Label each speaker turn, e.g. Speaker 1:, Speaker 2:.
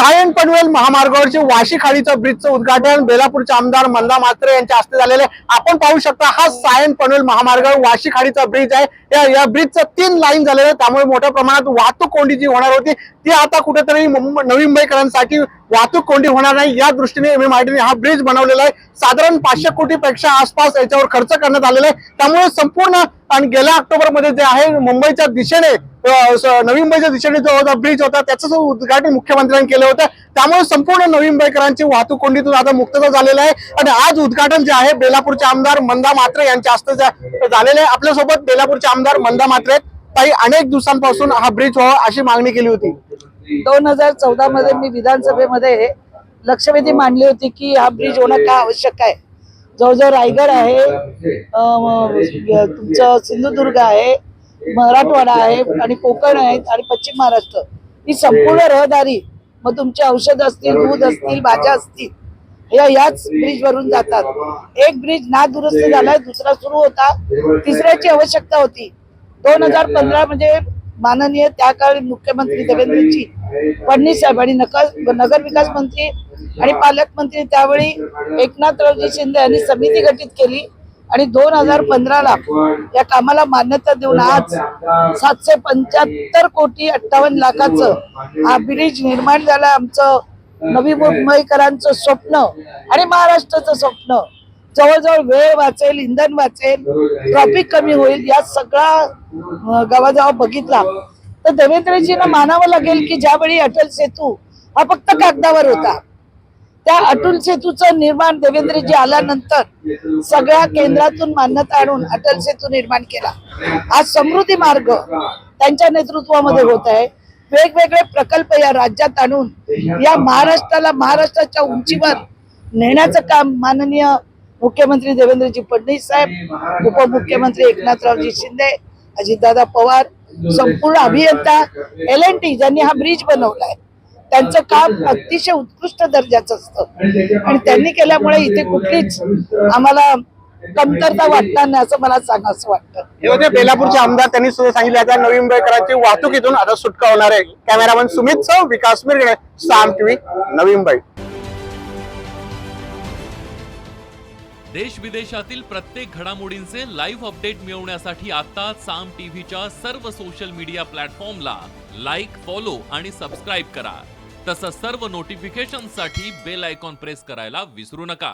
Speaker 1: सायन पनवेल महामार्गावरचे वाशी खाडीचं ब्रिजचं उद्घाटन बेलापूरचे आमदार मंदा म्हात्रे यांच्या हस्ते झालेले आपण पाहू शकता। हा सायन पनवेल महामार्गावर वाशी खाडीचा ब्रिज आहे। या ब्रिजचं 3 लाईन झालेलं आहे, त्यामुळे मोठ्या प्रमाणात वाहतूक कोंडी जी होणार होती ती आता कुठेतरी नवी मुंबईकरांसाठी वाहतूक कोंडी होणार नाही या दृष्टीने MMRDA ने हा ब्रिज बनवलेला आहे। साधारण 500 कोटीपेक्षा आसपास याच्यावर खर्च करण्यात आलेला आहे। त्यामुळे संपूर्ण आणि गेल्या ऑक्टोबर मध्ये जे आहे मुंबईच्या दिशेने नवी मुंबईच्या दिशेने जो ब्रिज होता त्याचं उद्घाटन मुख्यमंत्र्यांनी केलं होतं। त्यामुळे संपूर्ण नवी मुंबईकरांची वाहतूक कोंडीतून आता मुक्तता झालेला आहे आणि आज उद्घाटन जे आहे बेलापूरचे आमदार मंदा म्हात्रे यांच्या हस्ते झालेले आहे। आपल्यासोबत बेलापूरचे आमदार मंदा म्हात्रे ताई, अनेक दिवसांपासून हा ब्रिज व्हावा अशी मागणी केली होती।
Speaker 2: 2014 मध्ये मी विधानसभेमध्ये लक्षवेधी मांडली होती की हा ब्रिज होणं का आवश्यक आहे। जवळजवळ रायगड आहे, तुमचं सिंधुदुर्ग आहे, मराठवाडा आहे आणि कोकण आहे आणि पश्चिम महाराष्ट्र ही संपूर्ण रहदारी, मग तुमचे औषध असतील, दूध असतील, भाज्या असतील, याच ब्रिज वरून जातात। एक ब्रिज ना दुरुस्त झालाय, दुसरा सुरू होता, तिसऱ्याची आवश्यकता होती। 2015 म्हणजे माननीय त्या काळी मुख्यमंत्री देवेंद्रजी फडणवीस साहेब आणि नगर विकास मंत्री आणि पालकमंत्री त्यावेळी एकनाथरावजी शिंदे यांनी समिती गठीत केली आणि 2015ला या कामाला मान्यता देऊन आज 775 कोटी 58 लाखाचं हा ब्रिज निर्माण झाला। आमचं नवी मुंबईकरांचं स्वप्न आणि महाराष्ट्राचं स्वप्न। जवळजवळ वेळ वाचेल, इंधन वाचेल, ट्रॅफिक कमी होईल। या सगळा गावाजवळ बघितला तर देवेंद्रजींना मानावं लागेल की ज्यावेळी अटल सेतू हा फक्त कागदावर होता, त्या अटल सेतूचं निर्माण देवेंद्रजी आल्यानंतर सगळ्या केंद्रातून मान्यता आणून अटल सेतू निर्माण केला। आज समृद्धी मार्ग त्यांच्या नेतृत्वामध्ये होत आहे। वेगवेगळे प्रकल्प या राज्यात आणून या महाराष्ट्राला महाराष्ट्राच्या उंचीवर नेण्याचं काम माननीय मुख्यमंत्री देवेंद्रजी फडणवीस साहेब, उपमुख्यमंत्री एकनाथरावजी शिंदे, अजितदादा पवार, संपूर्ण अभियंता L&T ज्यांनी हा ब्रिज बनवलाय त्यांचं काम अतिशय उत्कृष्ट दर्जाचं असतं आणि त्यांनी केल्यामुळे इथे कुठलीच आम्हाला कमतरता वाटणार नाही असं मला सांगावं वाटतं।
Speaker 1: हे होते बेलापूरचे आमदार, त्यांनी सुद्धा सांगितले आता नवी मुंबईकरांची वाहतुकीतून आता सुटका होणार आहे। कॅमेरामन सुमित सौ, विकास मिरगणे, साम टीव्ही, नवी मुंबई।
Speaker 3: देश विदेशातील प्रत्येक घडामोडींचे लाईव्ह अपडेट मिळवण्यासाठी आता साम टीव्हीच्या सर्व सोशल मीडिया प्लॅटफॉर्मला लाईक, फॉलो आणि सबस्क्राईब करा। तसंच सर्व नोटिफिकेशनसाठी बेल आयकॉन प्रेस करायला विसरू नका।